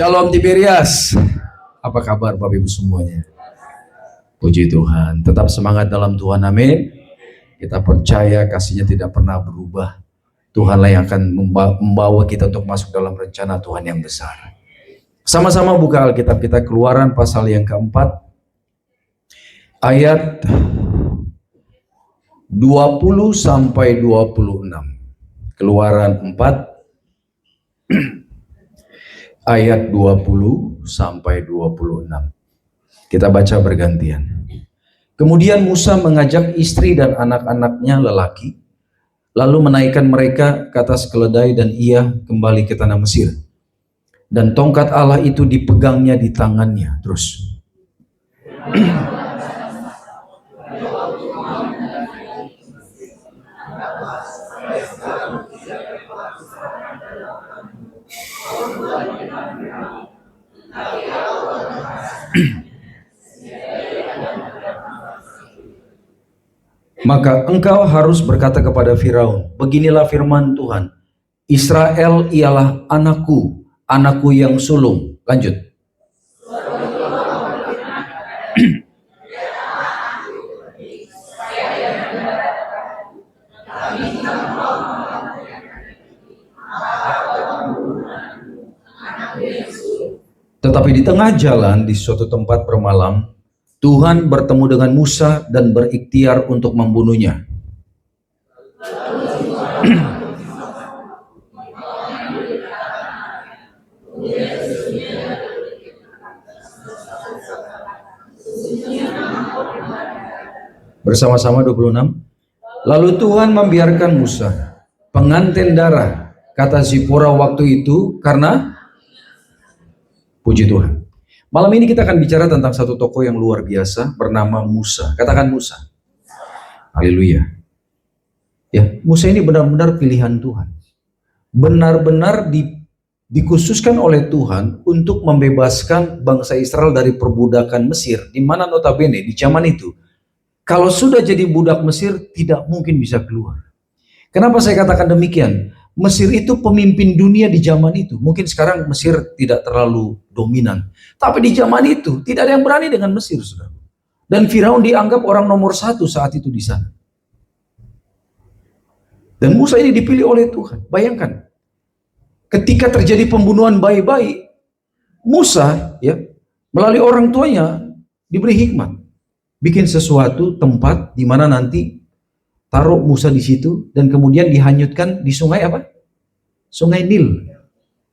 Shalom Tiberias. Apa kabar Bapak Ibu semuanya? Puji Tuhan. Tetap semangat dalam Tuhan, amin. Kita percaya kasih-Nya tidak pernah berubah. Tuhanlah yang akan membawa kita untuk masuk dalam rencana Tuhan yang besar. Sama-sama buka Alkitab kita, Keluaran pasal yang keempat, ayat 20 sampai 26. Keluaran 4 ayat 20 sampai 26. Kita baca bergantian. Kemudian Musa mengajak istri dan anak-anaknya lelaki, lalu menaikkan mereka ke atas keledai dan ia kembali ke tanah Mesir. Dan tongkat Allah itu dipegangnya di tangannya. Terus. Maka engkau harus berkata kepada Firaun, beginilah firman Tuhan, Israel ialah anakku, anakku yang sulung. Lanjut. Tetapi di tengah jalan di suatu tempat bermalam, Tuhan bertemu dengan Musa dan berikhtiar untuk membunuhnya. Bersama-sama 26. Lalu Tuhan membiarkan Musa, pengantin darah, kata Zipora waktu itu, karena puji Tuhan. Malam ini kita akan bicara tentang satu tokoh yang luar biasa bernama Musa. Katakan Musa. Haleluya. Ya, Musa ini benar-benar pilihan Tuhan. Benar-benar dikhususkan oleh Tuhan untuk membebaskan bangsa Israel dari perbudakan Mesir, di mana notabene di zaman itu kalau sudah jadi budak Mesir tidak mungkin bisa keluar. Kenapa saya katakan demikian? Mesir itu pemimpin dunia di zaman itu. Mungkin sekarang Mesir tidak terlalu dominan. Tapi di zaman itu tidak ada yang berani dengan Mesir, saudara. Dan Firaun dianggap orang nomor satu saat itu di sana. Dan Musa ini dipilih oleh Tuhan. Bayangkan, ketika terjadi pembunuhan bayi-bayi, Musa ya melalui orang tuanya diberi hikmat. Bikin sesuatu tempat di mana nanti taruh Musa di situ dan kemudian dihanyutkan di sungai apa? Sungai Nil.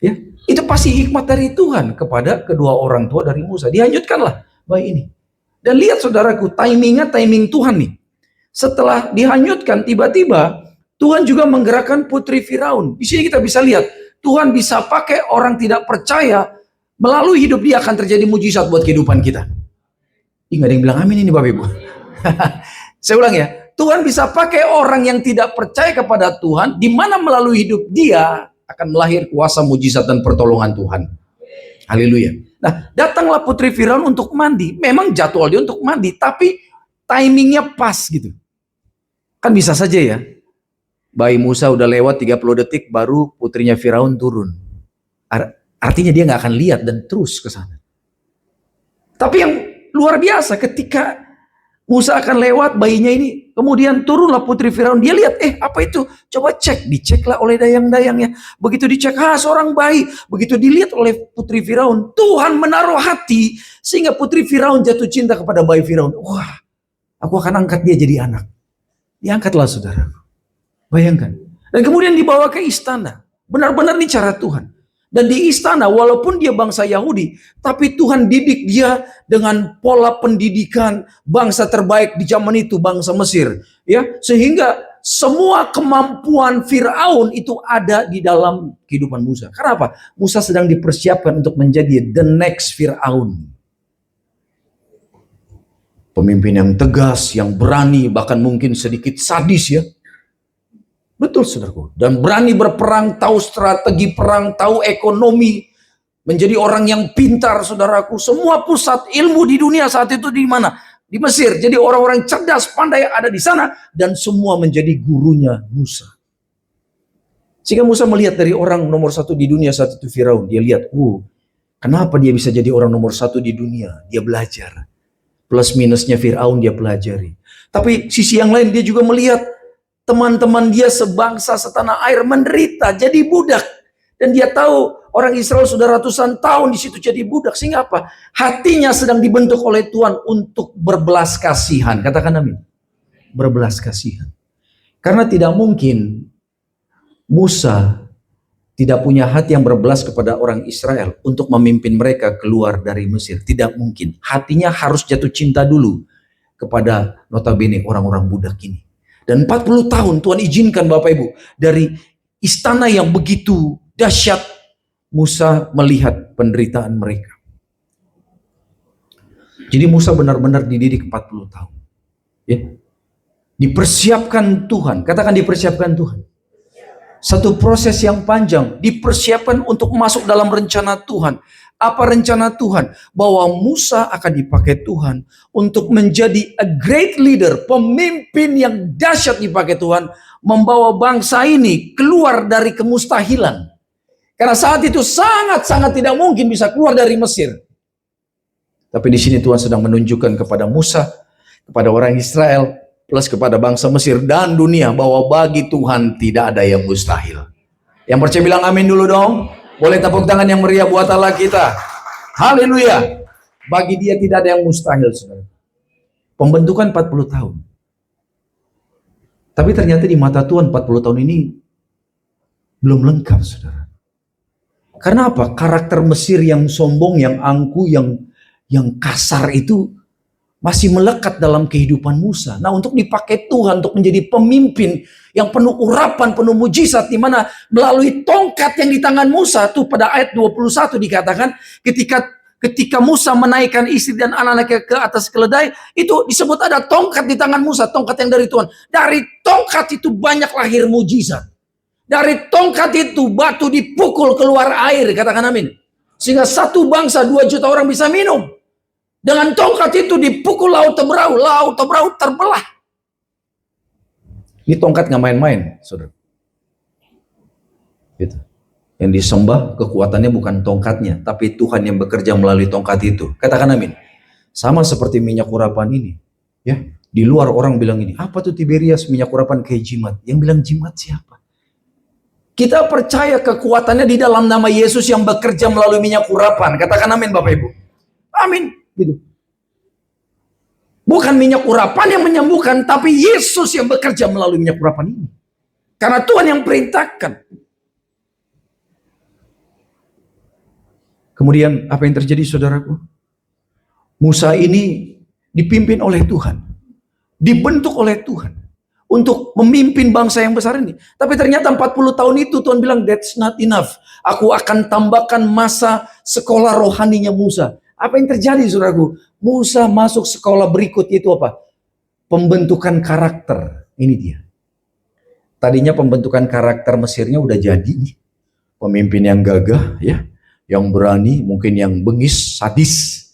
Ya, itu pasti hikmat dari Tuhan kepada kedua orang tua dari Musa. Dihanyutkanlah bayi ini. Dan lihat saudaraku, timingnya timing Tuhan nih. Setelah dihanyutkan, tiba-tiba Tuhan juga menggerakkan putri Firaun. Di sini kita bisa lihat, Tuhan bisa pakai orang tidak percaya, melalui hidup dia akan terjadi mujizat buat kehidupan kita. Nggak ada yang bilang amin ini Bapak Ibu. Saya ulang ya. Tuhan bisa pakai orang yang tidak percaya kepada Tuhan, di mana melalui hidup dia akan melahir kuasa mujizat dan pertolongan Tuhan. Haleluya. Nah, datanglah putri Firaun untuk mandi. Memang jadwal dia untuk mandi, tapi timingnya pas gitu. Kan bisa saja ya. Bayi Musa udah lewat 30 detik, baru putrinya Firaun turun. Artinya dia nggak akan lihat dan terus ke sana. Tapi yang luar biasa ketika Musa akan lewat bayinya ini, kemudian turunlah putri Firaun. Dia lihat, apa itu? Coba cek, diceklah oleh dayang-dayangnya. Begitu dicek, seorang bayi. Begitu dilihat oleh putri Firaun, Tuhan menaruh hati sehingga putri Firaun jatuh cinta kepada bayi Firaun. Wah, aku akan angkat dia jadi anak. Diangkatlah saudara. Bayangkan. Dan kemudian dibawa ke istana. Benar-benar ini cara Tuhan. Dan di istana, walaupun dia bangsa Yahudi, tapi Tuhan didik dia dengan pola pendidikan bangsa terbaik di zaman itu, bangsa Mesir. Ya, sehingga semua kemampuan Firaun itu ada di dalam kehidupan Musa. Kenapa? Musa sedang dipersiapkan untuk menjadi the next Firaun. Pemimpin yang tegas, yang berani, bahkan mungkin sedikit sadis ya. Betul saudaraku. Dan berani berperang, tahu strategi perang, tahu ekonomi. Menjadi orang yang pintar saudaraku. Semua pusat ilmu di dunia saat itu di mana? Di Mesir. Jadi orang-orang cerdas, pandai ada di sana. Dan semua menjadi gurunya Musa. Sehingga Musa melihat dari orang nomor satu di dunia saat itu Firaun. Dia lihat, Kenapa dia bisa jadi orang nomor satu di dunia? Dia belajar. Plus minusnya Fir'aun dia pelajari. Tapi sisi yang lain dia juga melihat teman-teman dia sebangsa setanah air menderita, jadi budak. Dan dia tahu orang Israel sudah ratusan tahun di situ jadi budak. Sehingga apa? Hatinya sedang dibentuk oleh Tuhan untuk berbelas kasihan. Katakan amin. Berbelas kasihan. Karena tidak mungkin Musa tidak punya hati yang berbelas kepada orang Israel untuk memimpin mereka keluar dari Mesir. Tidak mungkin. Hatinya harus jatuh cinta dulu kepada notabene orang-orang budak ini. Dan 40 tahun Tuhan izinkan Bapak Ibu, dari istana yang begitu dahsyat, Musa melihat penderitaan mereka. Jadi Musa benar-benar dididik 40 tahun. Ya. Dipersiapkan Tuhan. Katakan dipersiapkan Tuhan. Satu proses yang panjang, dipersiapkan untuk masuk dalam rencana Tuhan. Apa rencana Tuhan? Bahwa Musa akan dipakai Tuhan untuk menjadi a great leader, pemimpin yang dahsyat dipakai Tuhan, membawa bangsa ini keluar dari kemustahilan. Karena saat itu sangat-sangat tidak mungkin bisa keluar dari Mesir. Tapi di sini Tuhan sedang menunjukkan kepada Musa, kepada orang Israel, plus kepada bangsa Mesir dan dunia, bahwa bagi Tuhan tidak ada yang mustahil. Yang percaya bilang amin dulu dong. Boleh tepuk tangan yang meriah buat Allah kita. Haleluya. Bagi dia tidak ada yang mustahil, saudara. Pembentukan 40 tahun. Tapi ternyata di mata Tuhan 40 tahun ini belum lengkap, saudara. Karena apa? Karakter Mesir yang sombong, yang angku, yang kasar itu masih melekat dalam kehidupan Musa. Nah, untuk dipakai Tuhan untuk menjadi pemimpin yang penuh urapan, penuh mujizat, di mana melalui tongkat yang di tangan Musa, tuh pada ayat 21 dikatakan, ketika Musa menaikkan istri dan anak-anaknya ke atas keledai, itu disebut ada tongkat di tangan Musa, tongkat yang dari Tuhan. Dari tongkat itu banyak lahir mujizat. Dari tongkat itu batu dipukul keluar air, katakan amin. Sehingga satu bangsa 2 juta orang bisa minum. Dengan tongkat itu dipukul laut Teberau terbelah. Ini tongkat nggak main-main, saudara. Gitu. Yang disembah kekuatannya bukan tongkatnya, tapi Tuhan yang bekerja melalui tongkat itu. Katakan amin. Sama seperti minyak urapan ini. Ya, di luar orang bilang ini, apa tuh Tiberias minyak urapan kayak jimat? Yang bilang jimat siapa? Kita percaya kekuatannya di dalam nama Yesus yang bekerja melalui minyak urapan. Katakan amin Bapak Ibu. Amin. Gitu. Bukan minyak urapan yang menyembuhkan, tapi Yesus yang bekerja melalui minyak urapan ini. Karena Tuhan yang perintahkan. Kemudian apa yang terjadi, saudaraku? Musa ini dipimpin oleh Tuhan, dibentuk oleh Tuhan untuk memimpin bangsa yang besar ini. Tapi ternyata 40 tahun itu Tuhan bilang, that's not enough. Aku akan tambahkan masa sekolah rohaninya Musa. Apa yang terjadi, saudaraku? Musa masuk sekolah berikut, itu apa? Pembentukan karakter. Ini dia. Tadinya pembentukan karakter Mesirnya udah jadi nih. Pemimpin yang gagah, ya, yang berani, mungkin yang bengis, sadis.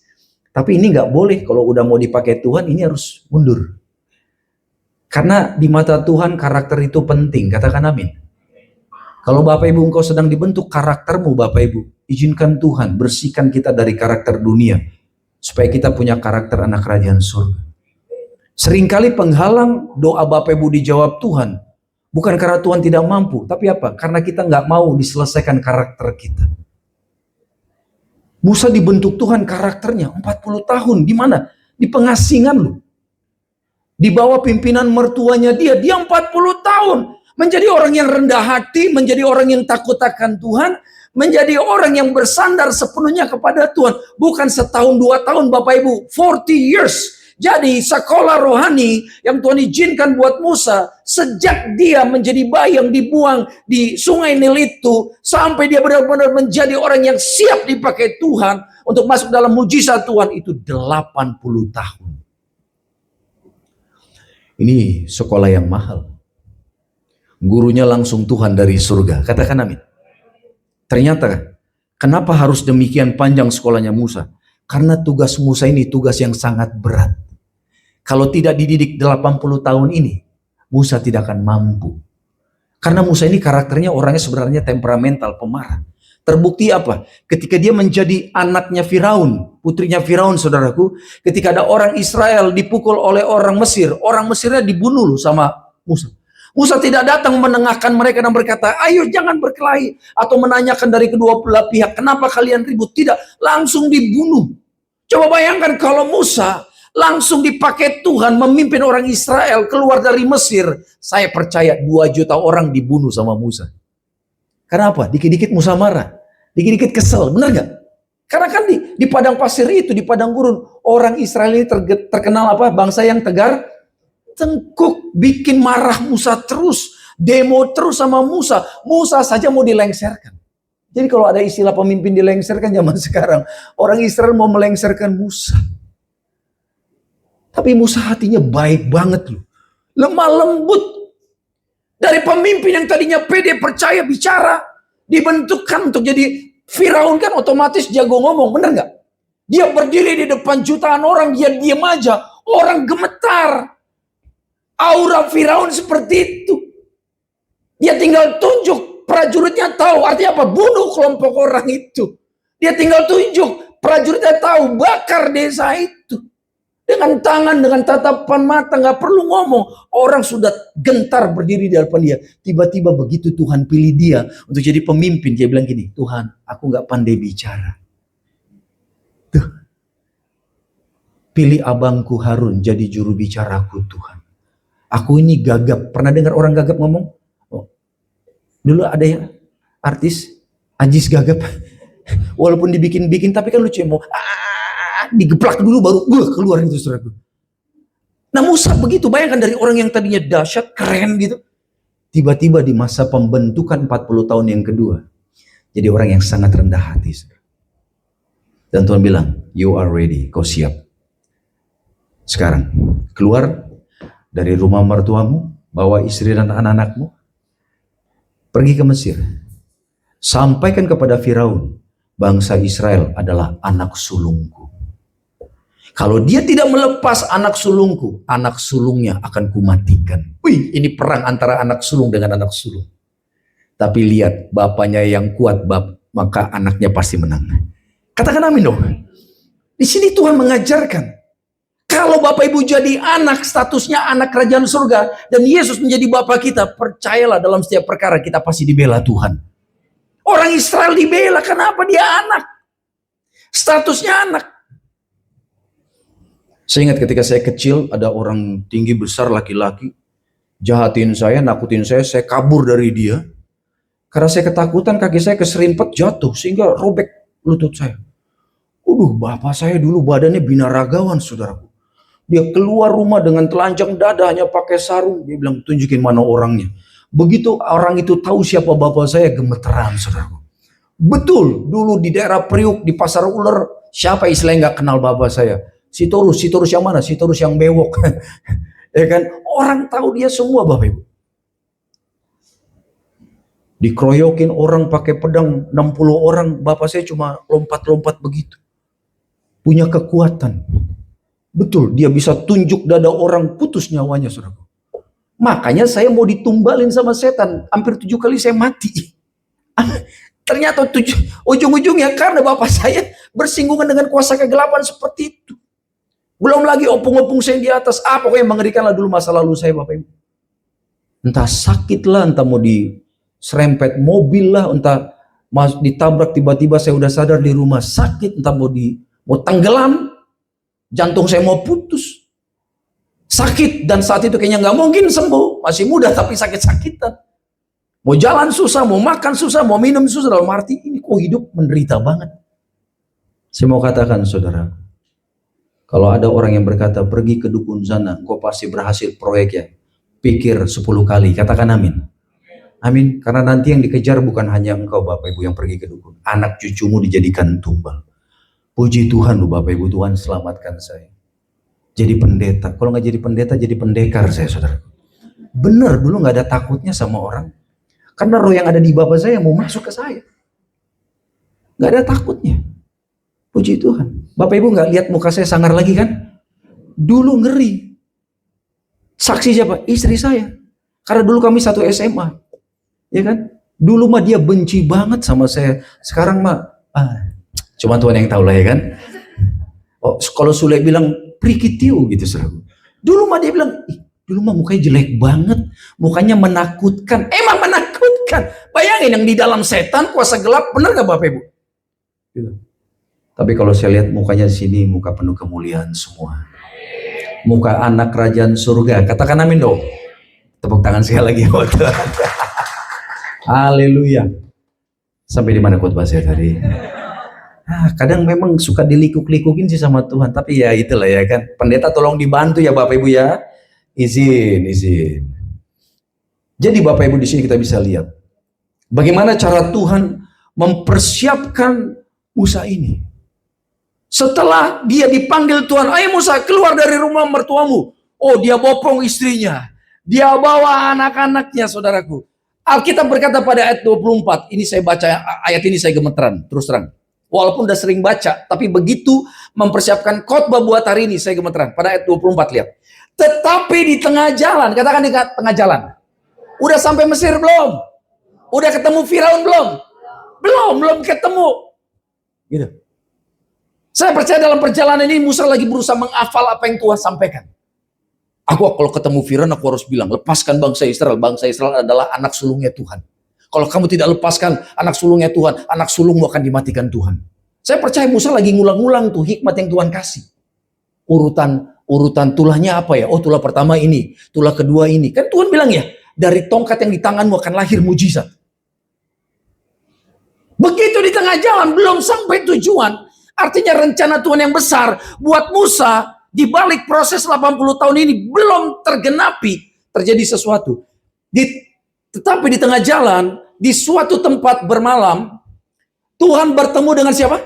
Tapi ini nggak boleh. Kalau udah mau dipakai Tuhan, ini harus mundur. Karena di mata Tuhan karakter itu penting. Katakan amin. Kalau Bapak Ibu engkau sedang dibentuk karaktermu, Bapak Ibu, izinkan Tuhan bersihkan kita dari karakter dunia, supaya kita punya karakter anak kerajaan surga. Seringkali penghalang doa Bapak Ibu dijawab Tuhan, bukan karena Tuhan tidak mampu, tapi apa? Karena kita nggak mau diselesaikan karakter kita. Musa dibentuk Tuhan karakternya 40 tahun, di mana? Di pengasingan loh. Di bawah pimpinan mertuanya dia 40 tahun. Menjadi orang yang rendah hati, menjadi orang yang takut akan Tuhan, menjadi orang yang bersandar sepenuhnya kepada Tuhan. Bukan setahun 2 tahun Bapak Ibu, 40 years. Jadi sekolah rohani yang Tuhan izinkan buat Musa, sejak dia menjadi bayi yang dibuang di sungai Nil itu, sampai dia benar-benar menjadi orang yang siap dipakai Tuhan untuk masuk dalam mujizat Tuhan, itu 80 tahun. Ini sekolah yang mahal. Gurunya langsung Tuhan dari surga. Katakan amin. Ternyata, kenapa harus demikian panjang sekolahnya Musa? Karena tugas Musa ini tugas yang sangat berat. Kalau tidak dididik 80 tahun ini, Musa tidak akan mampu. Karena Musa ini karakternya orangnya sebenarnya temperamental, pemarah. Terbukti apa? Ketika dia menjadi anaknya Firaun, putrinya Firaun, saudaraku, ketika ada orang Israel dipukul oleh orang Mesirnya dibunuh loh sama Musa. Musa tidak datang menengahkan mereka dan berkata, ayo jangan berkelahi, atau menanyakan dari kedua belah pihak, kenapa kalian ribut? Tidak, langsung dibunuh. Coba bayangkan kalau Musa langsung dipakai Tuhan memimpin orang Israel keluar dari Mesir, saya percaya 2 juta orang dibunuh sama Musa. Kenapa? Dikit-dikit Musa marah, dikit-dikit kesel, benar gak? Karena kan di padang pasir itu, di padang gurun, orang Israel ini terkenal apa? Bangsa yang tegar tengkuk, bikin marah Musa terus, demo terus sama Musa. Musa saja mau dilengserkan. Jadi kalau ada istilah pemimpin dilengserkan zaman sekarang, orang Israel mau melengserkan Musa. Tapi Musa hatinya baik banget loh, lemah lembut. Dari pemimpin yang tadinya pede, percaya, bicara, dibentukkan untuk jadi Firaun, kan otomatis jago ngomong, bener gak? Dia berdiri di depan jutaan orang, dia diam aja, orang gemetar. Aura Firaun seperti itu. Dia tinggal tunjuk, prajuritnya tahu, artinya apa? Bunuh kelompok orang itu. Dia tinggal tunjuk, prajuritnya tahu, bakar desa itu. Dengan tangan, dengan tatapan mata, nggak perlu ngomong. Orang sudah gentar berdiri di depan dia. Tiba-tiba begitu Tuhan pilih dia untuk jadi pemimpin, dia bilang gini, Tuhan, aku nggak pandai bicara. Tuh. Pilih abangku Harun jadi juru bicaraku, Tuhan. Aku ini gagap. Pernah dengar orang gagap ngomong? Oh. Dulu ada yang artis, Ajis gagap. Walaupun dibikin-bikin, tapi kan lucu, mau digeplak dulu baru keluar itu, saudaraku. Nah Musa begitu, bayangkan dari orang yang tadinya dahsyat, keren gitu, tiba-tiba di masa pembentukan 40 tahun yang kedua, jadi orang yang sangat rendah hati. Dan Tuhan bilang, you are ready, kau siap. Sekarang, keluar dari rumah mertuamu, bawa istri dan anak-anakmu, pergi ke Mesir. Sampaikan kepada Firaun, bangsa Israel adalah anak sulungku. Kalau dia tidak melepas anak sulungku, anak sulungnya akan kumatikan. Wih, ini perang antara anak sulung dengan anak sulung. Tapi lihat, bapaknya yang kuat, maka anaknya pasti menang. Katakan amin dong. Di sini Tuhan mengajarkan, kalau Bapak Ibu jadi anak, statusnya anak kerajaan surga, dan Yesus menjadi Bapak kita, percayalah dalam setiap perkara kita pasti dibela Tuhan. Orang Israel dibela, kenapa? Dia anak. Statusnya anak. Saya ingat ketika saya kecil, ada orang tinggi besar laki-laki, jahatin saya, nakutin saya kabur dari dia. Karena saya ketakutan, kaki saya keserimpet jatuh, sehingga robek lutut saya. Bapak saya dulu badannya binaragawan, saudaraku. Dia keluar rumah dengan telanjang dada, hanya pakai sarung. Dia bilang, tunjukin mana orangnya. Begitu orang itu tahu siapa bapak saya, gemeteran, saudaraku. Betul, dulu di daerah Priuk, di Pasar Ular, siapa istilahnya nggak kenal bapak saya? Sitorus yang mana? Sitorus yang bewok. Ya kan? Orang tahu dia semua, Bapak Ibu. Dikeroyokin orang pakai pedang 60 orang, bapak saya cuma lompat-lompat begitu. Punya kekuatan. Betul, dia bisa tunjuk dada orang, putus nyawanya, saudara. Makanya saya mau ditumbalin sama setan, hampir 7 kali saya mati. Ternyata ujung-ujungnya karena bapak saya bersinggungan dengan kuasa kegelapan seperti itu. Belum lagi opung-opung saya di atas. Pokoknya mengerikan lah dulu masa lalu saya, Bapak Ibu. Entah sakit lah, entah mau diserempet mobil lah, entah ditabrak tiba-tiba saya udah sadar di rumah sakit, entah mau tenggelam, jantung saya mau putus. Sakit, dan saat itu kayaknya nggak mungkin sembuh. Masih muda tapi sakit-sakitan. Mau jalan susah, mau makan susah, mau minum susah. Dalam arti ini kok hidup menderita banget. Saya mau katakan, saudara, kalau ada orang yang berkata, pergi ke dukun sana, kau pasti berhasil proyeknya. Pikir 10 kali, katakan amin. Amin, karena nanti yang dikejar bukan hanya engkau Bapak Ibu yang pergi ke dukun. Anak cucumu dijadikan tumbal. Puji Tuhan loh Bapak Ibu, Tuhan selamatkan saya. Jadi pendeta, kalau nggak jadi pendeta, jadi pendekar saya, saudara. Bener, dulu nggak ada takutnya sama orang. Karena roh yang ada di Bapak saya mau masuk ke saya. Nggak ada takutnya. Puji Tuhan. Bapak Ibu nggak lihat muka saya sangar lagi kan? Dulu ngeri. Saksi siapa? Istri saya. Karena dulu kami satu SMA. Ya kan? Dulu mah dia benci banget sama saya. Sekarang mah, cuma Tuhan yang tahu lah ya kan. Oh, kalau Sule bilang, prikitiu gitu saudara. Dulu mah dia bilang, dulu mah mukanya jelek banget. Mukanya menakutkan. Emang menakutkan. Bayangin yang di dalam setan, kuasa gelap, benar gak Bapak Ibu? Gitu. Tapi kalau saya lihat mukanya di sini, muka penuh kemuliaan semua. Muka anak kerajaan surga. Katakan amin dong. Tepuk tangan sekali lagi buat Tuhan. Haleluya. Sampai di mana khotbah saya tadi? Kadang memang suka dilikuk-likukin sih sama Tuhan. Tapi ya itulah ya kan. Pendeta tolong dibantu ya Bapak Ibu ya. Izin. Jadi Bapak Ibu di sini kita bisa lihat. Bagaimana cara Tuhan mempersiapkan Musa ini. Setelah dia dipanggil Tuhan, ayo Musa keluar dari rumah mertuamu. Oh, dia bopong istrinya. Dia bawa anak-anaknya, saudaraku. Alkitab berkata pada ayat 24, ini saya baca ayat ini saya gemeteran, terus terang. Walaupun udah sering baca, tapi begitu mempersiapkan khotbah buat hari ini saya gemeteran. Pada ayat 24 lihat. Tetapi di tengah jalan, katakan di tengah jalan. Udah sampai Mesir belum? Udah ketemu Firaun belum? Belum ketemu. Gitu. Saya percaya dalam perjalanan ini Musa lagi berusaha menghafal apa yang Tuhan sampaikan. Aku kalau ketemu Firaun aku harus bilang, lepaskan bangsa Israel. Bangsa Israel adalah anak sulungnya Tuhan. Kalau kamu tidak lepaskan anak sulungnya Tuhan, anak sulungmu akan dimatikan Tuhan. Saya percaya Musa lagi ngulang-ngulang tuh hikmat yang Tuhan kasih. Urutan tulahnya apa ya? Oh, tulah pertama ini, tulah kedua ini. Kan Tuhan bilang ya, dari tongkat yang di tanganmu akan lahir mujizat. Begitu di tengah jalan, belum sampai tujuan. Artinya rencana Tuhan yang besar buat Musa di balik proses 80 tahun ini belum tergenapi, terjadi sesuatu. Tetapi di tengah jalan, di suatu tempat bermalam, Tuhan bertemu dengan siapa?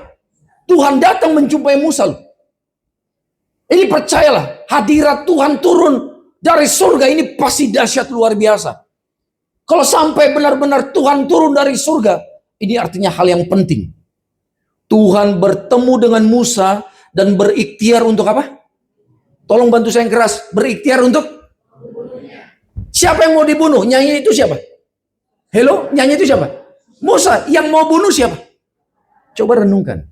Tuhan datang menjumpai Musa. Ini percayalah, hadirat Tuhan turun dari surga ini pasti dahsyat luar biasa. Kalau sampai benar-benar Tuhan turun dari surga, ini artinya hal yang penting. Tuhan bertemu dengan Musa dan berikhtiar untuk apa? Tolong bantu saya yang keras. Berikhtiar untuk? Siapa yang mau dibunuh? Nyanyi itu siapa? Hello? Nyanyi itu siapa? Musa. Yang mau bunuh siapa? Coba renungkan.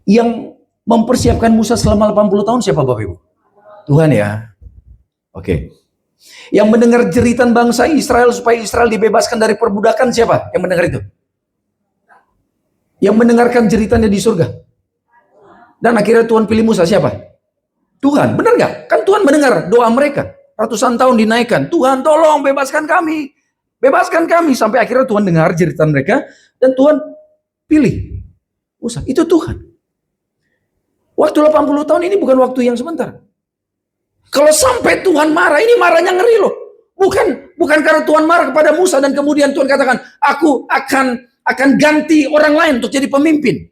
Yang mempersiapkan Musa selama 80 tahun siapa Bapak Ibu? Tuhan ya. Oke. Yang mendengar jeritan bangsa Israel supaya Israel dibebaskan dari perbudakan siapa? Yang mendengar itu? Yang mendengarkan jeritannya di surga. Dan akhirnya Tuhan pilih Musa siapa? Tuhan, benar gak? Kan Tuhan mendengar doa mereka. Ratusan tahun dinaikkan. Tuhan tolong bebaskan kami. Bebaskan kami. Sampai akhirnya Tuhan dengar jeritan mereka. Dan Tuhan pilih Musa. Itu Tuhan. Waktu 80 tahun ini bukan waktu yang sebentar. Kalau sampai Tuhan marah, ini marahnya ngeri loh. Bukan karena Tuhan marah kepada Musa dan kemudian Tuhan katakan, aku akan ganti orang lain untuk jadi pemimpin.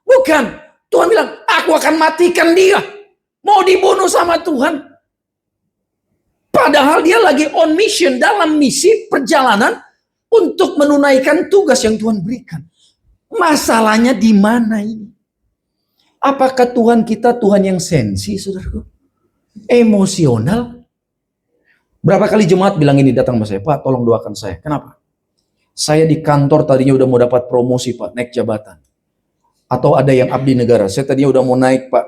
Bukan. Tuhan bilang, aku akan matikan dia. Mau dibunuh sama Tuhan. Padahal dia lagi on mission, dalam misi perjalanan untuk menunaikan tugas yang Tuhan berikan. Masalahnya di mana ini? Apakah Tuhan kita Tuhan yang sensi, saudaraku? Emosional? Berapa kali jemaat bilang ini datang sama saya, Pak tolong doakan saya. Kenapa? Saya di kantor tadinya udah mau dapat promosi Pak, naik jabatan. Atau ada yang abdi negara, saya tadinya udah mau naik Pak,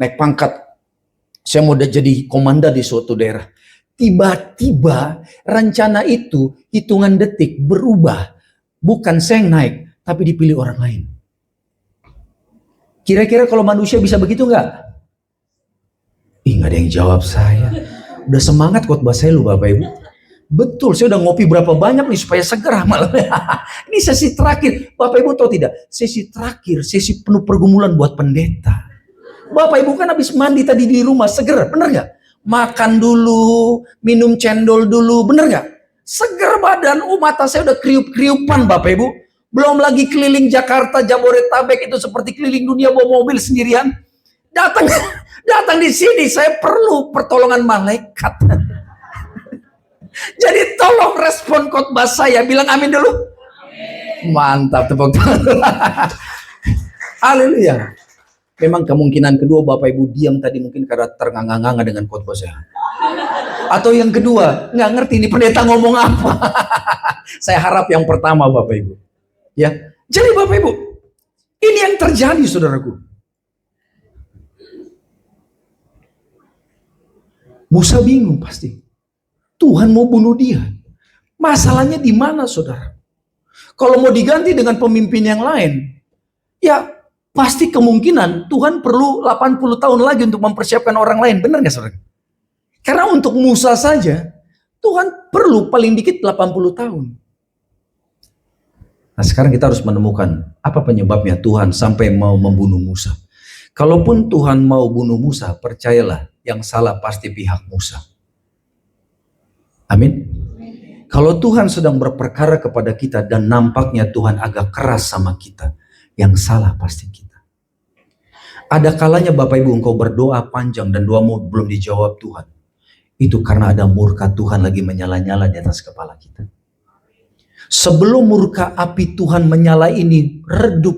naik pangkat. Saya mau udah jadi komandan di suatu daerah. Tiba-tiba rencana itu hitungan detik berubah. Bukan saya yang naik, tapi dipilih orang lain. Kira-kira kalau manusia bisa begitu nggak? Nggak ada yang jawab saya. Udah semangat khotbah saya lu Bapak Ibu. Betul, saya udah ngopi berapa banyak nih supaya seger malam. Ini sesi terakhir. Bapak Ibu tahu tidak? Sesi terakhir, sesi penuh pergumulan buat pendeta. Bapak Ibu kan habis mandi tadi di rumah, seger, bener gak? Makan dulu, minum cendol dulu, bener gak? Seger badan, mata saya udah kriup-kriupan Bapak Ibu. Belum lagi keliling Jakarta, Jabodetabek itu seperti keliling dunia bawa mobil sendirian. Datang di sini, saya perlu pertolongan malaikat. Jadi tolong respon khotbah saya, bilang amin dulu. Amin. Mantap, tepuk tangan. Haleluya. Memang kemungkinan kedua Bapak Ibu diam tadi mungkin karena ternganga-nganga dengan khotbah saya. Atau yang kedua, nggak ngerti ini pendeta ngomong apa. Saya harap yang pertama Bapak Ibu. Ya. Jadi Bapak Ibu, ini yang terjadi saudaraku. Musa bingung pasti. Tuhan mau bunuh dia. Masalahnya di mana saudara? Kalau mau diganti dengan pemimpin yang lain, ya pasti kemungkinan Tuhan perlu 80 tahun lagi untuk mempersiapkan orang lain. Benar nggak saudara? Karena untuk Musa saja, Tuhan perlu paling dikit 80 tahun. Nah sekarang kita harus menemukan apa penyebabnya Tuhan sampai mau membunuh Musa. Kalaupun Tuhan mau bunuh Musa, percayalah yang salah pasti pihak Musa. Amin. Kalau Tuhan sedang berperkara kepada kita dan nampaknya Tuhan agak keras sama kita, yang salah pasti kita. Ada kalanya Bapak Ibu engkau berdoa panjang dan doamu belum dijawab Tuhan. Itu karena ada murka Tuhan lagi menyala-nyala di atas kepala kita. Sebelum murka api Tuhan menyala ini redup,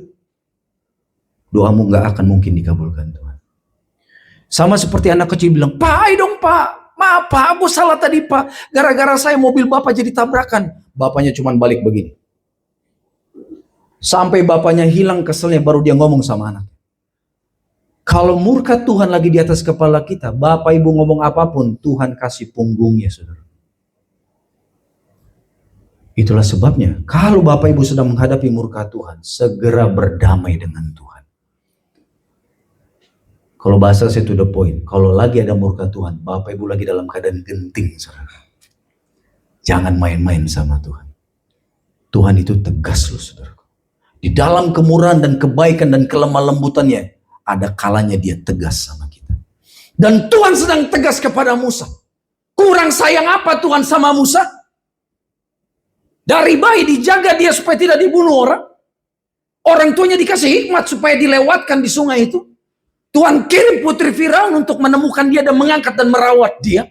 doamu gak akan mungkin dikabulkan Tuhan. Sama seperti anak kecil bilang, Pak, ayo dong Pak. Maaf Pak, aku salah tadi Pak. Gara-gara saya mobil Bapak jadi tabrakan. Bapaknya cuma balik begini. Sampai bapaknya hilang keselnya baru dia ngomong sama anak. Kalau murka Tuhan lagi di atas kepala kita, Bapak Ibu ngomong apapun, Tuhan kasih punggungnya saudara. Itulah sebabnya, kalau Bapak Ibu sedang menghadapi murka Tuhan, segera berdamai dengan Tuhan. Kalau bahasa saya to the point, kalau lagi ada murka Tuhan, Bapak Ibu lagi dalam keadaan genting, saudara. Jangan main-main sama Tuhan. Tuhan itu tegas loh, saudara. Di dalam kemurahan dan kebaikan dan kelemah lembutannya, ada kalanya dia tegas sama kita. Dan Tuhan sedang tegas kepada Musa. Kurang sayang apa Tuhan sama Musa? Dari bayi dijaga dia supaya tidak dibunuh orang. Orang tuanya dikasih hikmat supaya dilewatkan di sungai itu. Tuhan kirim putri Firaun untuk menemukan dia dan mengangkat dan merawat dia.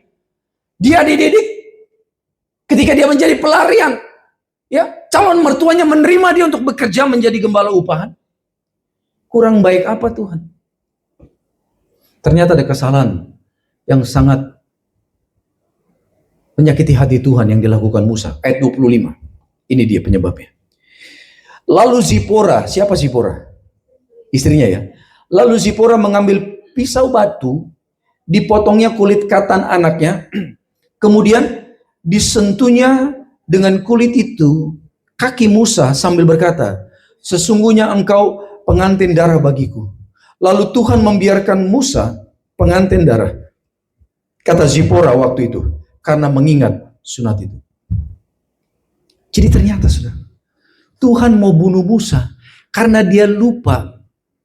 Dia dididik. Ketika dia menjadi pelarian, ya, calon mertuanya menerima dia untuk bekerja menjadi gembala upahan. Kurang baik apa Tuhan? Ternyata ada kesalahan yang sangat menyakiti hati Tuhan yang dilakukan Musa. Ayat 25. Ini dia penyebabnya. Lalu Zipora, siapa Zipora? Istrinya ya. Lalu Zipora mengambil pisau batu, dipotongnya kulit katan anaknya, kemudian disentuhnya dengan kulit itu kaki Musa sambil berkata, sesungguhnya engkau pengantin darah bagiku. Lalu Tuhan membiarkan Musa pengantin darah. Kata Zipora waktu itu, karena mengingat sunat itu. Jadi ternyata sudah, Tuhan mau bunuh Musa karena dia lupa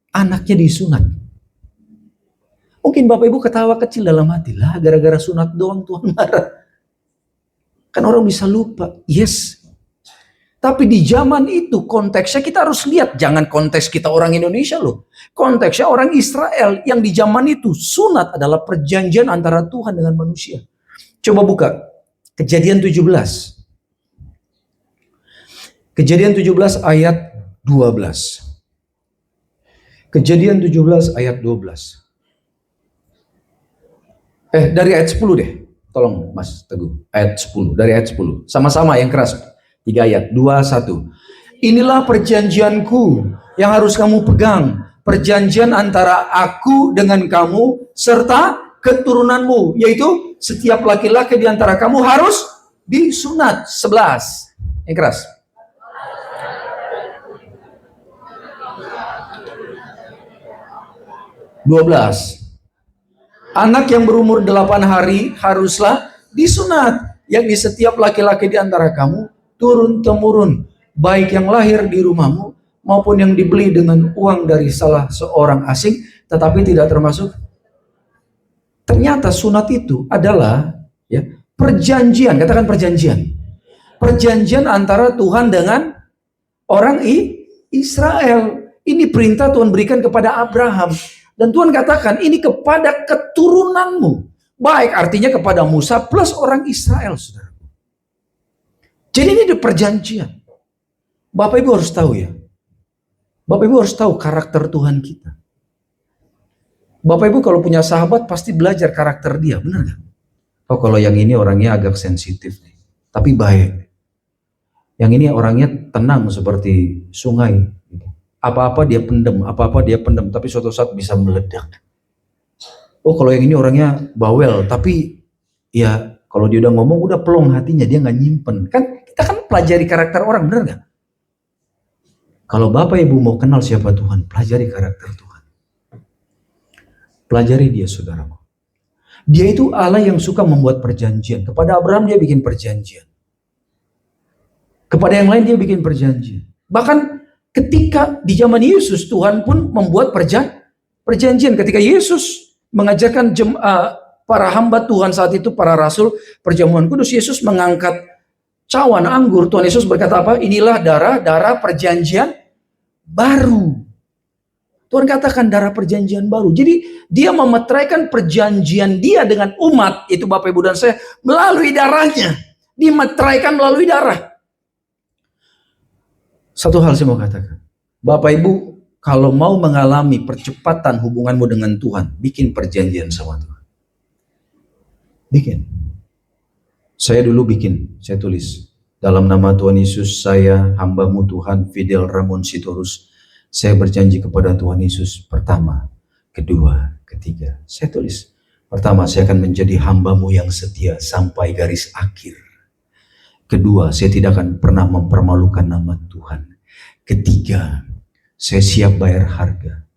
anaknya disunat. Mungkin Bapak Ibu ketawa kecil dalam hati, lah gara-gara sunat doang Tuhan marah. Kan orang bisa lupa, yes. Tapi di zaman itu konteksnya kita harus lihat, jangan konteks kita orang Indonesia loh. Konteksnya orang Israel yang di zaman itu sunat adalah perjanjian antara Tuhan dengan manusia. Coba buka Kejadian 17. Kejadian 17 ayat 12. Kejadian 17 ayat 12. Dari ayat 10 deh. Tolong Mas Teguh. Ayat 10. Dari ayat 10. Sama-sama yang keras. 3 ayat. 2, 1. Inilah perjanjianku yang harus kamu pegang. Perjanjian antara aku dengan kamu serta keturunanmu. Yaitu setiap laki-laki di antara kamu harus disunat. 11. Yang keras. 12. Anak yang berumur 8 hari haruslah disunat, yakni setiap laki-laki di antara kamu turun-temurun, baik yang lahir di rumahmu maupun yang dibeli dengan uang dari salah seorang asing, tetapi tidak termasuk. Ternyata sunat itu adalah ya, perjanjian, katakan perjanjian. Perjanjian antara Tuhan dengan orang Israel. Ini perintah Tuhan berikan kepada Abraham. Dan Tuhan katakan ini kepada keturunanmu. Baik artinya kepada Musa plus orang Israel, saudara. Jadi ini ada perjanjian. Bapak Ibu harus tahu ya. Bapak Ibu harus tahu karakter Tuhan kita. Bapak Ibu kalau punya sahabat pasti belajar karakter dia, benar nggak? Oh kalau yang ini orangnya agak sensitif nih, tapi baik. Yang ini orangnya tenang seperti sungai. Apa-apa dia pendem, tapi suatu saat bisa meledak. Oh, kalau yang ini orangnya bawel, tapi ya kalau dia udah ngomong udah pelong hatinya, dia nggak nyimpen. Kan kita kan pelajari karakter orang, bener nggak? Kalau Bapak Ibu mau kenal siapa Tuhan, pelajari karakter Tuhan. Pelajari dia, saudaraku. Dia itu Allah yang suka membuat perjanjian. Kepada Abraham dia bikin perjanjian. Kepada yang lain dia bikin perjanjian. Bahkan ketika di zaman Yesus, Tuhan pun membuat perjanjian. Ketika Yesus mengajarkan para hamba Tuhan saat itu, para rasul perjamuan kudus, Yesus mengangkat cawan anggur. Tuhan Yesus berkata apa? Inilah darah perjanjian baru. Tuhan katakan darah perjanjian baru. Jadi dia memeteraikan perjanjian dia dengan umat, itu Bapak Ibu dan saya, melalui darahnya. Dimeteraikan melalui darah. Satu hal saya mau katakan. Bapak Ibu, kalau mau mengalami percepatan hubunganmu dengan Tuhan, bikin perjanjian sama Tuhan. Bikin. Saya dulu bikin, saya tulis. Dalam nama Tuhan Yesus, saya hambamu Tuhan, Fidel Ramon Sitorus, saya berjanji kepada Tuhan Yesus, pertama, kedua, ketiga. Saya tulis, pertama, saya akan menjadi hambamu yang setia sampai garis akhir. Kedua, saya tidak akan pernah mempermalukan nama Tuhan. Ketiga, saya siap bayar harga.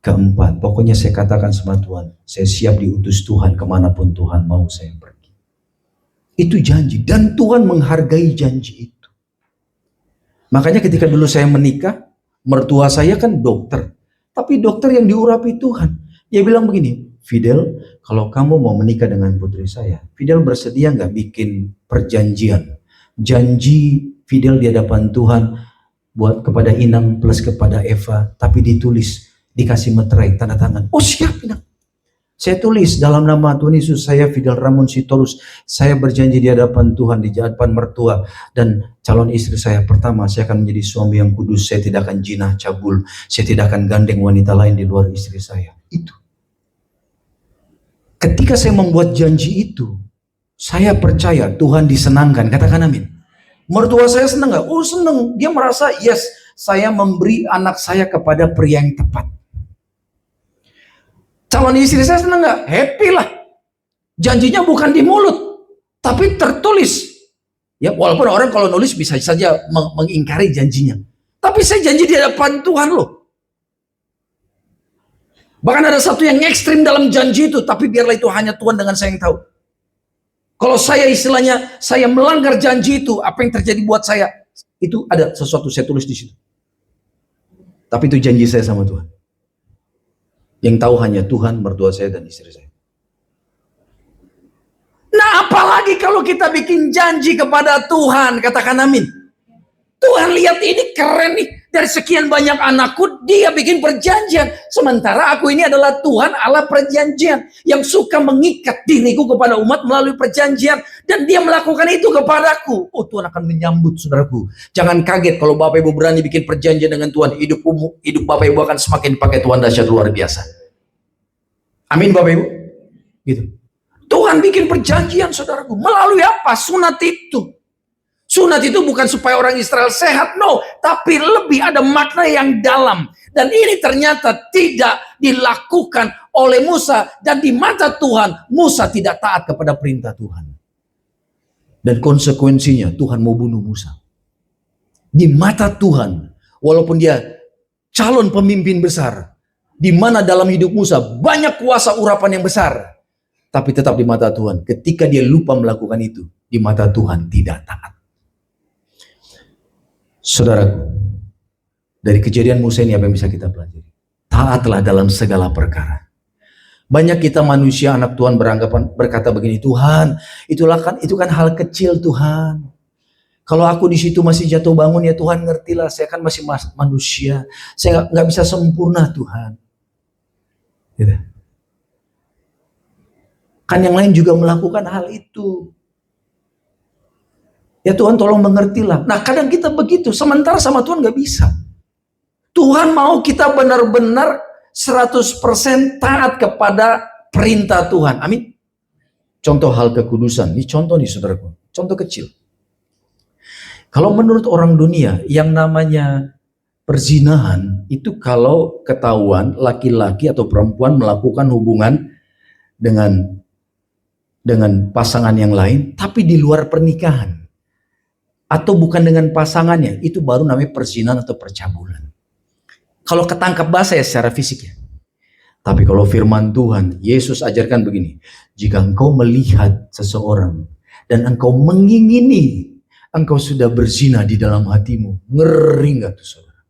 Keempat, pokoknya saya katakan sama Tuhan, saya siap diutus Tuhan kemanapun Tuhan mau saya pergi. Itu janji, dan Tuhan menghargai janji itu. Makanya ketika dulu saya menikah, mertua saya kan dokter, tapi dokter yang diurapi Tuhan. Dia bilang begini, Fidel, kalau kamu mau menikah dengan putri saya, Fidel bersedia nggak bikin perjanjian? Janji Fidel di hadapan Tuhan buat kepada Inang plus kepada Eva, tapi ditulis, dikasih meterai, tanda tangan. Oh siap Inang. Saya tulis dalam nama Tuhan Yesus, saya Fidel Ramon Sitorus, saya berjanji di hadapan Tuhan, di hadapan mertua dan calon istri saya, pertama, saya akan menjadi suami yang kudus, saya tidak akan jinah cabul, saya tidak akan gandeng wanita lain di luar istri saya. Itu. Ketika saya membuat janji itu, saya percaya Tuhan disenangkan, katakan amin. Mertua saya senang gak? Oh senang, dia merasa yes, saya memberi anak saya kepada pria yang tepat. Calon istri saya senang gak? Happy lah. Janjinya bukan di mulut, tapi tertulis. Ya, walaupun orang kalau nulis bisa saja mengingkari janjinya. Tapi saya janji di hadapan Tuhan loh. Bahkan ada satu yang ekstrim dalam janji itu, tapi biarlah itu hanya Tuhan dengan saya yang tahu. Kalau saya istilahnya, saya melanggar janji itu, apa yang terjadi buat saya? Itu ada sesuatu saya tulis di situ. Tapi itu janji saya sama Tuhan. Yang tahu hanya Tuhan, mertua saya, dan istri saya. Nah, apalagi kalau kita bikin janji kepada Tuhan, katakan amin. Tuhan lihat ini keren nih, dari sekian banyak anakku, dia bikin perjanjian. Sementara aku ini adalah Tuhan Allah perjanjian, yang suka mengikat diriku kepada umat melalui perjanjian, dan dia melakukan itu kepadaku. Oh, Tuhan akan menyambut, saudaraku. Jangan kaget kalau Bapak Ibu berani bikin perjanjian dengan Tuhan, hidup Bapak Ibu akan semakin pakai Tuhan dahsyat luar biasa. Amin Bapak Ibu. Gitu. Tuhan bikin perjanjian, saudaraku, melalui apa? Sunat itu. Sunat itu bukan supaya orang Israel sehat, no. Tapi lebih ada makna yang dalam. Dan ini ternyata tidak dilakukan oleh Musa. Dan di mata Tuhan, Musa tidak taat kepada perintah Tuhan. Dan konsekuensinya, Tuhan mau bunuh Musa. Di mata Tuhan, walaupun dia calon pemimpin besar, di mana dalam hidup Musa banyak kuasa urapan yang besar. Tapi tetap di mata Tuhan, ketika dia lupa melakukan itu, di mata Tuhan tidak taat. Saudaraku, dari kejadian Musa ini apa yang bisa kita pelajari? Taatlah dalam segala perkara. Banyak kita manusia anak Tuhan berkata begini, Tuhan, itu kan hal kecil Tuhan. Kalau aku di situ masih jatuh bangun ya Tuhan ngertilah, saya kan masih manusia, saya nggak bisa sempurna Tuhan. Gitu. Kan yang lain juga melakukan hal itu. Ya Tuhan tolong mengertilah. Nah kadang kita begitu, sementara sama Tuhan gak bisa. Tuhan mau kita benar-benar 100% taat kepada perintah Tuhan. Amin. Contoh hal kekudusan. Ini contoh nih saudaraku. Contoh kecil. Kalau menurut orang dunia, yang namanya perzinahan itu kalau ketahuan laki-laki atau perempuan melakukan hubungan dengan pasangan yang lain, tapi di luar pernikahan atau bukan dengan pasangannya, itu baru namanya perzinahan atau percabulan. Kalau ketangkap basah ya secara fisik ya. Tapi kalau firman Tuhan, Yesus ajarkan begini, jika engkau melihat seseorang dan engkau mengingini, engkau sudah berzina di dalam hatimu. Ngeri nggak tuh saudara?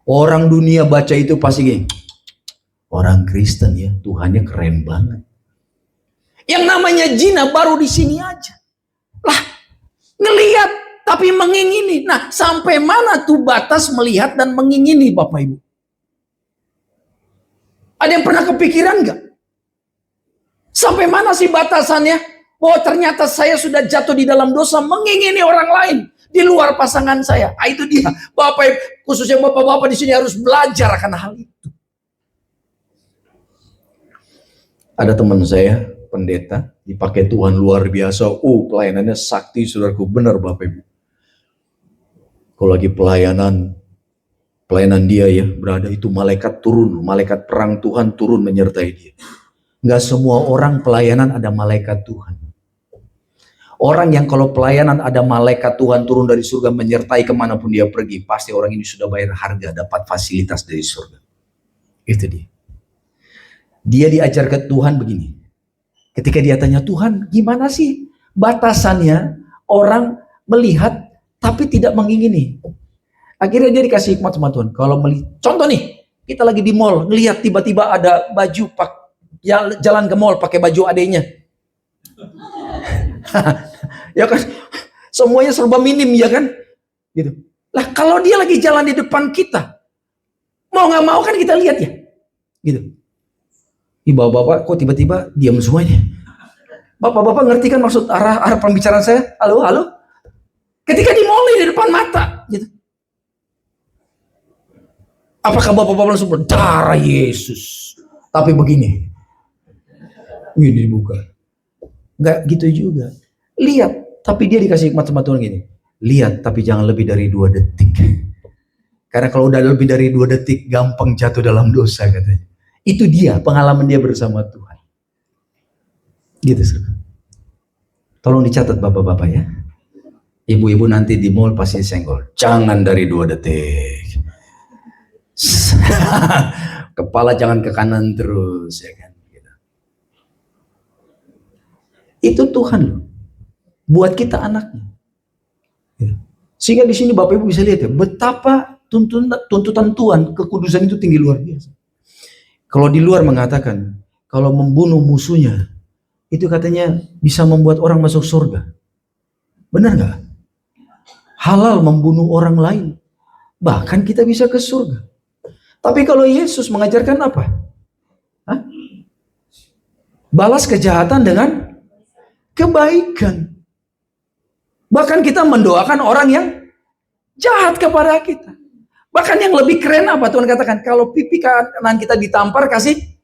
Orang dunia baca itu pasti gini, orang Kristen ya, Tuhannya keren banget. Yang namanya zina baru di sini aja. Lah, ngelihat tapi mengingini. Nah, sampai mana tuh batas melihat dan mengingini, Bapak Ibu? Ada yang pernah kepikiran nggak? Sampai mana sih batasannya? Oh, ternyata saya sudah jatuh di dalam dosa mengingini orang lain di luar pasangan saya. Ah, itu dia, Bapak Ibu, khususnya Bapak-bapak di sini harus belajar akan hal itu. Ada teman saya, pendeta, dipakai Tuhan luar biasa. Pelayanannya sakti, saudaraku. Benar, Bapak Ibu. Kalau lagi pelayanan dia ya, berada itu malaikat turun, malaikat perang Tuhan turun menyertai dia. Nggak semua orang pelayanan ada malaikat Tuhan. Orang yang kalau pelayanan ada malaikat Tuhan turun dari surga menyertai kemanapun dia pergi, pasti orang ini sudah bayar harga, dapat fasilitas dari surga. Itu dia. Dia diajar ke Tuhan begini. Ketika dia tanya, Tuhan gimana sih batasannya orang melihat tapi tidak mengingini? Akhirnya dia dikasih hikmat sama Tuhan. Kalau melihat, contoh nih, kita lagi di mall, ngelihat tiba-tiba ada baju jalan ke mall pakai baju adenya. Ya kan, semuanya serba minim ya kan, gitu. Lah kalau dia lagi jalan di depan kita, mau nggak mau kan kita lihat ya, gitu. Bapak-bapak kok tiba-tiba diam semuanya? Bapak-bapak ngerti kan maksud arah pembicaraan saya? Halo? Ketika di mall di depan mata, gitu. Apakah bapak-bapak langsung berdarah Yesus? Tapi begini, ini dibuka. Enggak gitu juga. Lihat, tapi dia dikasih hikmat sama Tuhan gini. Lihat, tapi jangan lebih dari 2 detik. Karena kalau udah lebih dari 2 detik, gampang jatuh dalam dosa katanya. Itu dia, pengalaman dia bersama Tuhan. Gitu, saudara. Tolong dicatat bapak-bapak ya. Ibu-ibu nanti di mall pasti senggol. Jangan dari 2 detik. Kepala jangan ke kanan terus ya kan. Itu Tuhan loh. Buat kita anaknya. Sehingga di sini Bapak Ibu bisa lihat ya, betapa tuntutan Tuhan, kekudusan itu tinggi luar biasa. Kalau di luar mengatakan, kalau membunuh musuhnya, itu katanya bisa membuat orang masuk surga. Benar nggak? Halal membunuh orang lain. Bahkan kita bisa ke surga. Tapi kalau Yesus mengajarkan apa? Hah? Balas kejahatan dengan kebaikan. Bahkan kita mendoakan orang yang jahat kepada kita. Bahkan yang lebih keren apa Tuhan katakan? Kalau pipi kanan kita ditampar, kasih.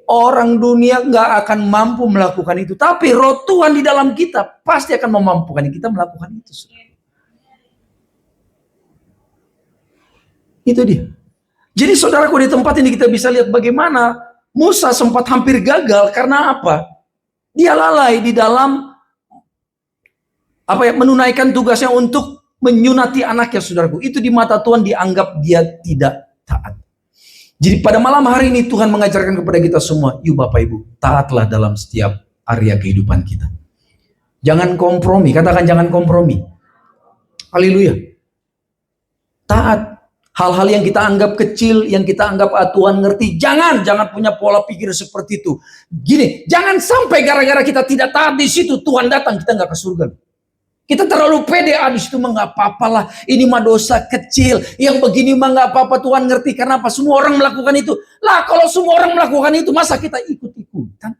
Orang dunia nggak akan mampu melakukan itu. Tapi roh Tuhan di dalam kita pasti akan memampukan kita melakukan itu. Itu dia. Jadi saudaraku, di tempat ini kita bisa lihat bagaimana Musa sempat hampir gagal karena apa? Dia lalai di dalam menunaikan tugasnya untuk menyunati anaknya, saudaraku. Itu di mata Tuhan dianggap dia tidak taat. Jadi pada malam hari ini Tuhan mengajarkan kepada kita semua, yuk Bapak Ibu, taatlah dalam setiap area kehidupan kita. Jangan kompromi, katakan jangan kompromi. Haleluya. Taat. Hal-hal yang kita anggap kecil, yang kita anggap Tuhan ngerti, jangan punya pola pikir seperti itu. Gini, jangan sampai gara-gara kita tidak taat di situ Tuhan datang kita nggak ke surga. Kita terlalu pede, di situ mah nggak apa-apa lah. Ini mah dosa kecil, yang begini mah nggak apa-apa, Tuhan ngerti. Karena apa? Semua orang melakukan itu. Lah kalau semua orang melakukan itu, masa kita ikut-ikutan?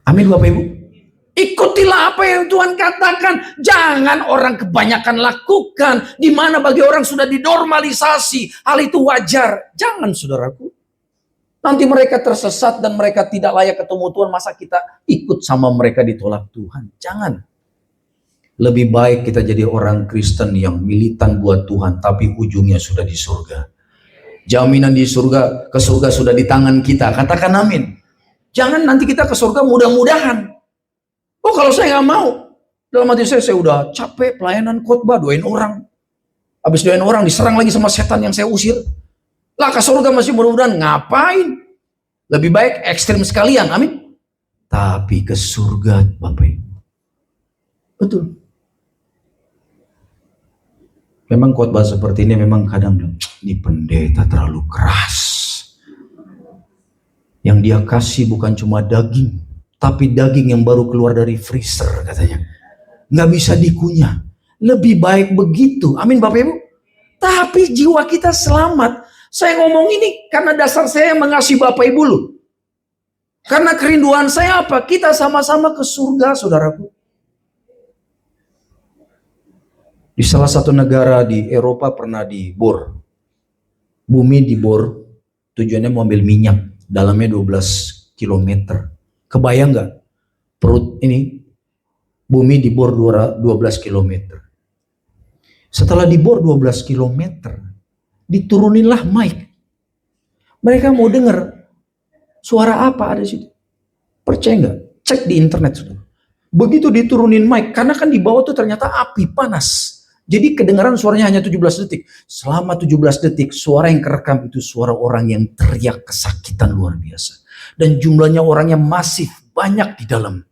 Amin Bapak Ibu. Ikutilah apa yang Tuhan katakan. Jangan orang kebanyakan lakukan. Di mana bagi orang sudah dinormalisasi. Hal itu wajar. Jangan saudaraku. Nanti mereka tersesat dan mereka tidak layak ketemu Tuhan. Masa kita ikut sama mereka ditolak Tuhan? Jangan. Lebih baik kita jadi orang Kristen yang militan buat Tuhan, tapi ujungnya sudah di surga. Jaminan di surga, ke surga sudah di tangan kita. Katakan amin. Jangan nanti kita ke surga mudah-mudahan. Oh kalau saya nggak mau, dalam hati saya udah capek pelayanan khotbah, doain orang. Habis doain orang diserang lagi sama setan yang saya usir. Lah ke surga masih mudah-mudahan, ngapain? Lebih baik ekstrim sekalian, amin. Tapi ke surga Bapak Ibu. Betul. Memang khotbah seperti ini memang kadang ini pendeta terlalu keras. Yang dia kasih bukan cuma daging, tapi daging yang baru keluar dari freezer katanya. Nggak bisa dikunyah. Lebih baik begitu. Amin Bapak Ibu. Tapi jiwa kita selamat. Saya ngomong ini karena dasar saya mengasihi Bapak Ibu loh. Karena kerinduan saya apa? Kita sama-sama ke surga, saudaraku. Di salah satu negara di Eropa pernah dibor. Bumi dibor, tujuannya mau ambil minyak. Dalamnya 12 km. Kebayang nggak? Perut ini, bumi dibor 12 km. Setelah dibor 12 km, dituruninlah mic. Mereka mau dengar suara apa ada di situ. Percaya nggak? Cek di internet. Saudara. Begitu diturunin mic, karena kan di bawah tuh ternyata api panas. Jadi kedengaran suaranya hanya 17 detik. Selama 17 detik, suara yang kerekam itu suara orang yang teriak kesakitan luar biasa. Dan jumlahnya orangnya masif, banyak di dalam.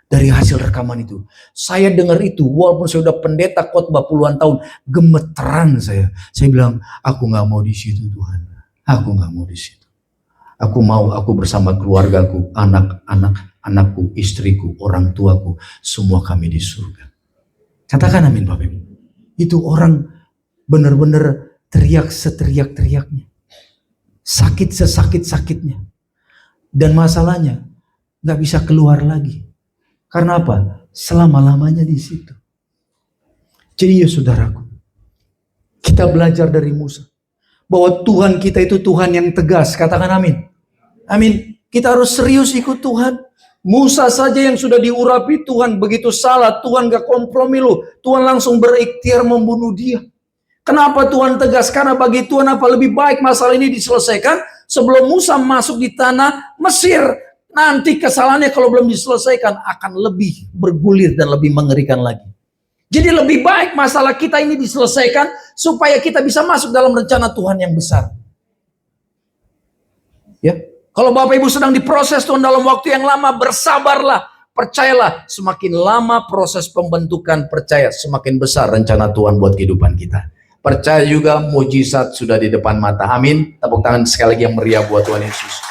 Dari hasil rekaman itu. Saya dengar itu, walaupun saya udah pendeta khotbah puluhan tahun, gemeteran saya. Saya bilang, aku gak mau di situ Tuhan. Aku gak mau di situ. Aku mau, aku bersama keluargaku, anakku, istriku, orang tuaku, semua kami di surga. Katakan amin Bapak Ibu. Itu orang benar-benar teriak seteriak-teriaknya. Sakit sesakit-sakitnya. Dan masalahnya gak bisa keluar lagi. Karena apa? Selama-lamanya di situ. Jadi ya saudaraku, kita belajar dari Musa. Bahwa Tuhan kita itu Tuhan yang tegas. Katakan amin. Amin. Kita harus serius ikut Tuhan. Musa saja yang sudah diurapi Tuhan begitu salah, Tuhan gak kompromi loh. Tuhan langsung berikhtiar membunuh dia. Kenapa Tuhan tegas? Karena bagi Tuhan apa lebih baik masalah ini diselesaikan sebelum Musa masuk di tanah Mesir. Nanti kesalahannya kalau belum diselesaikan akan lebih bergulir dan lebih mengerikan lagi. Jadi lebih baik masalah kita ini diselesaikan supaya kita bisa masuk dalam rencana Tuhan yang besar. Ya. Kalau Bapak Ibu sedang diproses Tuhan dalam waktu yang lama, bersabarlah, percayalah. Semakin lama proses pembentukan, percaya semakin besar rencana Tuhan buat kehidupan kita. Percaya juga mujizat sudah di depan mata. Amin. Tepuk tangan sekali lagi yang meriah buat Tuhan Yesus.